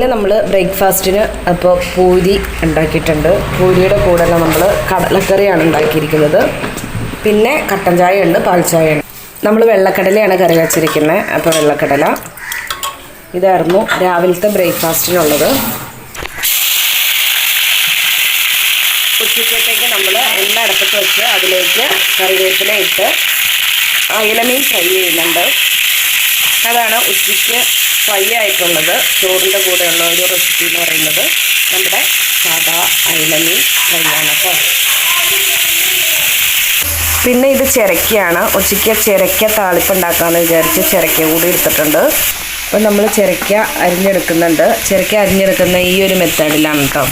നമ്മൾ ബ്രേക്ക്ഫാസ്റ്റിന് അപ്പോൾ പൂരി ഉണ്ടാക്കിയിട്ടുണ്ട്. പൂരിയുടെ കൂടെ നമ്മൾ കടലക്കറിയാണ് ഉണ്ടാക്കിയിരിക്കുന്നത്. പിന്നെ കട്ടൻ ചായ ഉണ്ട്, പാൽ ചായ ഉണ്ട്. നമ്മൾ വെള്ളക്കടലയാണ് കറി വച്ചിരിക്കുന്നത്. അപ്പോൾ വെള്ളക്കടല ഇതായിരുന്നു രാവിലത്തെ ബ്രേക്ക്ഫാസ്റ്റിനുള്ളത്. ഉച്ചക്കത്തേക്ക് നമ്മൾ എണ്ണ അടുപ്പത്ത് വെച്ച് അതിലേക്ക് കറിവേപ്പില ഇട്ട് അയിലമീൻ ഫ്രൈ ചെയ്യുന്നുണ്ട്. അതാണ് ഉച്ചയ്ക്ക് ഫ്രൈ ആയിട്ടുള്ളത്. ചോറിൻ്റെ കൂടെയുള്ള ഒരു റെസിപ്പി എന്ന് പറയുന്നത് നമ്മുടെ സാദാ അയിലമീൻ ഫ്രൈ ആണ് കേട്ടോ. പിന്നെ ഇത് ചിരക്കയാണ്. ഉച്ചയ്ക്ക് ചിരക്ക താളിപ്പ് ഉണ്ടാക്കാമെന്ന് വിചാരിച്ച് ചിരക്ക കൂടി എടുത്തിട്ടുണ്ട്. അപ്പോൾ നമ്മൾ ചിരക്ക അരിഞ്ഞെടുക്കുന്നുണ്ട്. ചിരക്ക അരിഞ്ഞെടുക്കുന്ന ഈ ഒരു മെത്തേഡിലാണ് കേട്ടോ.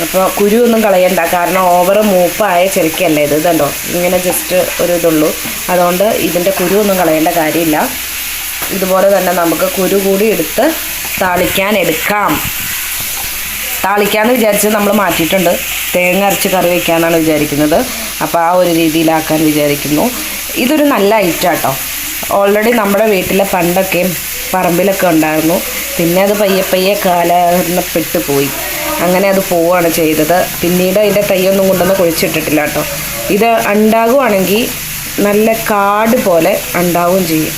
അപ്പോൾ കുരുവൊന്നും കളയണ്ട, കാരണം ഓവർ മൂപ്പായ ചിരക്കയല്ലേ ഇത്. ഇതുണ്ടോ, ഇങ്ങനെ ജസ്റ്റ് ഒരു ഇതുള്ളൂ. അതുകൊണ്ട് ഇതിൻ്റെ കുരുവൊന്നും കളയേണ്ട കാര്യമില്ല. ഇതുപോലെ തന്നെ നമുക്ക് കുരു കൂടി എടുത്ത് താളിക്കാമെന്ന് വിചാരിച്ച് നമ്മൾ മാറ്റിയിട്ടുണ്ട്. തേങ്ങ അരച്ച് കറി വയ്ക്കാമെന്നാണ് വിചാരിക്കുന്നത്. അപ്പോൾ ആ ഒരു രീതിയിലാക്കാൻ വിചാരിക്കുന്നു. ഇതൊരു നല്ല ഐറ്റം കേട്ടോ. ഓൾറെഡി നമ്മുടെ വീട്ടിലെ പണ്ടൊക്കെ പറമ്പിലൊക്കെ ഉണ്ടായിരുന്നു. പിന്നെ അത് പയ്യെ കാലഹരണപ്പെട്ടു പോയി. അങ്ങനെ അത് പോവുകയാണ് ചെയ്തത്. പിന്നീട് അതിൻ്റെ തൈയൊന്നും കൊണ്ടൊന്ന് കുഴിച്ചിട്ടിട്ടില്ല കേട്ടോ. ഇത് ഉണ്ടാകുവാണെങ്കിൽ നല്ല കാട് പോലെ ഉണ്ടാവുകയും ചെയ്യും.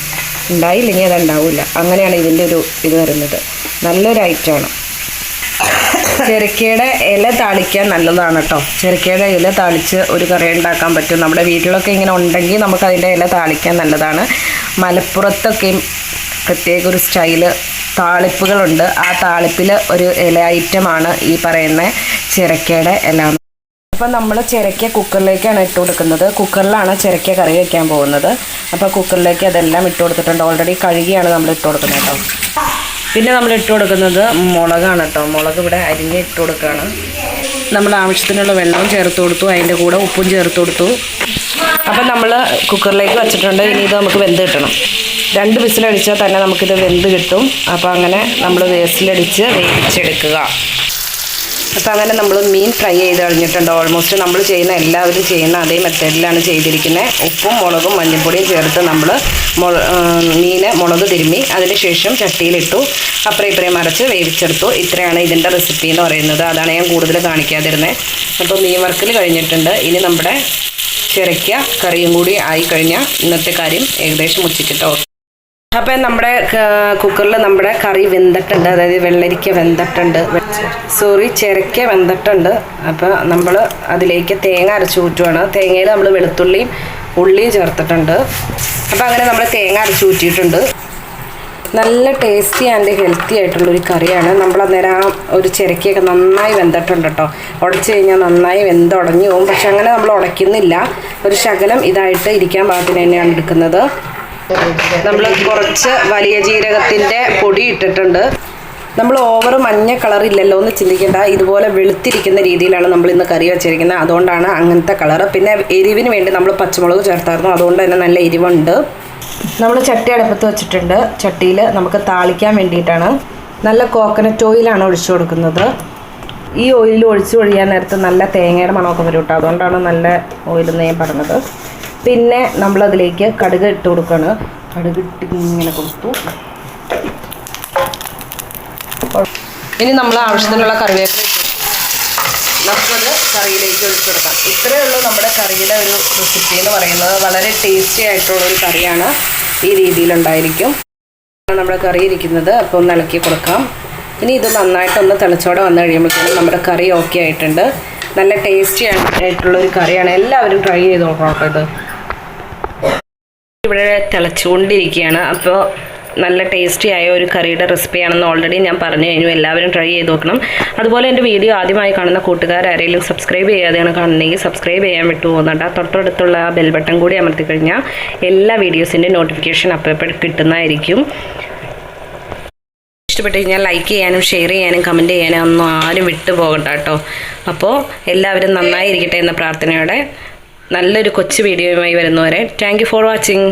ഉണ്ടായില്ലെങ്കിൽ അത് ഉണ്ടാവില്ല. അങ്ങനെയാണ് ഇതിൻ്റെ ഒരു ഇത് വരുന്നത്. നല്ലൊരു ഐറ്റമാണ്. ചിരക്കയുടെ ഇല താളിക്കാൻ നല്ലതാണ് കേട്ടോ. ചിരക്കയുടെ ഇല താളിച്ച് ഒരു കറി ഉണ്ടാക്കാൻ പറ്റും. നമ്മുടെ വീട്ടിലൊക്കെ ഇങ്ങനെ ഉണ്ടെങ്കിൽ നമുക്ക് അതിൻ്റെ ഇല താളിക്കാൻ നല്ലതാണ്. മലപ്പുറത്തൊക്കെയും പ്രത്യേക ഒരു സ്റ്റൈല് താളിപ്പുകളുണ്ട്. ആ താളിപ്പിൽ ഒരു ഇല ഐറ്റമാണ് ഈ പറയുന്ന ചിരക്കയുടെ ഇല. അപ്പോൾ നമ്മൾ ചിരക്ക കുക്കറിലേക്കാണ് ഇട്ട് കൊടുക്കുന്നത്. കുക്കറിലാണ് ചിരക്ക കറി വയ്ക്കാൻ പോകുന്നത്. അപ്പോൾ കുക്കറിലേക്ക് അതെല്ലാം ഇട്ട് കൊടുത്തിട്ടുണ്ട്. ഓൾറെഡി കഴുകിയാണ് നമ്മൾ ഇട്ട് കൊടുക്കുന്നത് കേട്ടോ. പിന്നെ നമ്മൾ ഇട്ട് കൊടുക്കുന്നത് മുളകാണ് കേട്ടോ. മുളക് ഇവിടെ അരിഞ്ഞ് ഇട്ട് കൊടുക്കുകയാണ്. നമ്മൾ ആവശ്യത്തിനുള്ള വെള്ളവും ചേർത്ത് കൊടുത്തു, അതിൻ്റെ കൂടെ ഉപ്പും ചേർത്ത് കൊടുത്തു. അപ്പം നമ്മൾ കുക്കറിലേക്ക് വെച്ചിട്ടുണ്ട്. ഇനി ഇത് നമുക്ക് വെന്ത് കിട്ടണം. 2 വിസിലടിച്ചാൽ തന്നെ നമുക്കിത് വെന്ത് കിട്ടും. അപ്പോൾ അങ്ങനെ നമ്മൾ വിസിലടിച്ച് വേവിച്ചെടുക്കുക. അപ്പോൾ അങ്ങനെ നമ്മൾ മീൻ ഫ്രൈ ചെയ്ത് കഴിഞ്ഞിട്ടുണ്ട്. ഓൾമോസ്റ്റ് നമ്മൾ ചെയ്യുന്ന എല്ലാവരും ചെയ്യുന്ന അതേ മെത്തേഡിലാണ് ചെയ്തിരിക്കുന്നത്. ഉപ്പും മുളകും മഞ്ഞൾപ്പൊടിയും ചേർത്ത് നമ്മൾ മീന് മുളക് തിരുമ്മി അതിന് ശേഷം ചട്ടിയിലിട്ടു, അപ്പുറം ഇപ്പുറം മറിച്ച് വേവിച്ചെടുത്തു. ഇത്രയാണ് ഇതിൻ്റെ റെസിപ്പി എന്ന് പറയുന്നത്. അതാണ് ഞാൻ കൂടുതൽ കാണിക്കാതിരുന്നത്. അപ്പോൾ മീൻ വറുക്കൽ കഴിഞ്ഞിട്ടുണ്ട്. ഇനി നമ്മുടെ ചിരക്ക കറിയും കൂടി ആയിക്കഴിഞ്ഞാൽ ഇന്നത്തെ കാര്യം ഏകദേശം ഉച്ചയ്ക്കിട്ടോ. അപ്പം നമ്മുടെ കുക്കറിൽ നമ്മുടെ കറി വെന്തിട്ടുണ്ട്. അതായത് വെള്ളരിക്ക വെന്തിട്ടുണ്ട്, ചിരക്ക വെന്തിട്ടുണ്ട്. അപ്പോൾ നമ്മൾ അതിലേക്ക് തേങ്ങ അരച്ച് ഊറ്റുവാണ്. തേങ്ങയിൽ നമ്മൾ വെളുത്തുള്ളിയും ഉള്ളിയും ചേർത്തിട്ടുണ്ട്. അപ്പോൾ അങ്ങനെ നമ്മൾ തേങ്ങ അരച്ച് ഊറ്റിയിട്ടുണ്ട്. നല്ല ടേസ്റ്റി ആൻഡ് ഹെൽത്തി ആയിട്ടുള്ളൊരു കറിയാണ്. നമ്മൾ അന്നേരം ആ ഒരു ചിരക്കയൊക്കെ നന്നായി വെന്തിട്ടുണ്ട് കേട്ടോ. ഉടച്ച് കഴിഞ്ഞാൽ നന്നായി വെന്തുടഞ്ഞു പോകും. പക്ഷെ അങ്ങനെ നമ്മൾ ഉടയ്ക്കുന്നില്ല. ഒരു ശകലം ഇതായിട്ട് ഇരിക്കാൻ പാകത്തിന് തന്നെയാണ് എടുക്കുന്നത്. നമ്മൾ കുറച്ച് വലിയ ജീരകത്തിൻ്റെ പൊടി ഇട്ടിട്ടുണ്ട്. നമ്മൾ ഓവർ മഞ്ഞ കളർ ഇല്ലല്ലോ എന്ന് ചിന്തിക്കേണ്ട. ഇതുപോലെ വെളുത്തിരിക്കുന്ന രീതിയിലാണ് നമ്മൾ ഇന്ന് കറി വച്ചിരിക്കുന്നത്. അതുകൊണ്ടാണ് അങ്ങനത്തെ കളറ്. പിന്നെ എരിവിന് വേണ്ടി നമ്മൾ പച്ചമുളക് ചേർത്തായിരുന്നു. അതുകൊണ്ട് തന്നെ നല്ല എരിവുണ്ട്. നമ്മൾ ചട്ടി അടുപ്പത്ത് വെച്ചിട്ടുണ്ട്. ചട്ടിയിൽ നമുക്ക് താളിക്കാൻ വേണ്ടിയിട്ടാണ് നല്ല കോക്കനട്ട് ഓയിലാണ് ഒഴിച്ചു കൊടുക്കുന്നത്. ഈ ഓയിൽ ഒഴിയാൻ നേരത്ത് നല്ല തേങ്ങയുടെ മണമൊക്കെ വരും കേട്ടോ. അതുകൊണ്ടാണ് നല്ല ഓയിലെന്ന് ഞാൻ പറഞ്ഞത്. പിന്നെ നമ്മളതിലേക്ക് കടുക് ഇട്ട് കൊടുക്കുകയാണ്. കടുക് ഇട്ട് ഇങ്ങനെ കൊടുത്തു. ഇനി നമ്മൾ ആവശ്യത്തിനുള്ള കറിവേപ്പില നമുക്കത് കറിയിലേക്ക് ഒഴിച്ചു കൊടുക്കാം. ഇത്രയേ ഉള്ളൂ നമ്മുടെ കറിയുടെ ഒരു റെസിപ്പി എന്ന് പറയുന്നത്. വളരെ ടേസ്റ്റി ആയിട്ടുള്ളൊരു കറിയാണ്. ഈ രീതിയിലുണ്ടായിരിക്കും നമ്മുടെ കറി ഇരിക്കുന്നത്. അപ്പോൾ ഒന്ന് ഇളക്കി കൊടുക്കാം. ഇനി ഇത് നന്നായിട്ടൊന്ന് തിളച്ചോടെ വന്നു കഴിയുമ്പോഴത്തേക്കും നമ്മുടെ കറി ഓക്കെ ആയിട്ടുണ്ട്. നല്ല ടേസ്റ്റി ആയിട്ടുള്ളൊരു കറിയാണ്. എല്ലാവരും ട്രൈ ചെയ്ത് നോക്കണം കേട്ടോ. ഇത് ഇവിടെ തിളച്ചുകൊണ്ടിരിക്കുകയാണ്. അപ്പോൾ നല്ല ടേസ്റ്റി ആയ ഒരു കറിയുടെ റെസിപ്പിയാണെന്ന് ഓൾറെഡി ഞാൻ പറഞ്ഞു കഴിഞ്ഞു. എല്ലാവരും ട്രൈ ചെയ്ത് നോക്കണം. അതുപോലെ എൻ്റെ വീഡിയോ ആദ്യമായി കാണുന്ന കൂട്ടുകാരാരെങ്കിലും സബ്സ്ക്രൈബ് ചെയ്യാതെയാണ് കാണുന്നതെങ്കിൽ സബ്സ്ക്രൈബ് ചെയ്യാൻ വിട്ടു പോകുന്നുണ്ട്. തൊട്ടടുത്തുള്ള ആ ബെൽ ബട്ടൺ കൂടി അമർത്തി കഴിഞ്ഞാൽ എല്ലാ വീഡിയോസിൻ്റെ നോട്ടിഫിക്കേഷൻ അപ്പോൾ കിട്ടുന്നതായിരിക്കും. ഇഷ്ടപ്പെട്ട് കഴിഞ്ഞാൽ ലൈക്ക് ചെയ്യാനും ഷെയർ ചെയ്യാനും കമൻറ്റ് ചെയ്യാനും ഒന്നും ആരും വിട്ടു പോകണ്ട കേട്ടോ. അപ്പോൾ എല്ലാവരും നന്നായിരിക്കട്ടെ എന്ന പ്രാർത്ഥനയോടെ നല്ലൊരു കൊച്ചു വീഡിയോയുമായി വരുന്നവരെ താങ്ക് യു ഫോർ വാച്ചിങ്.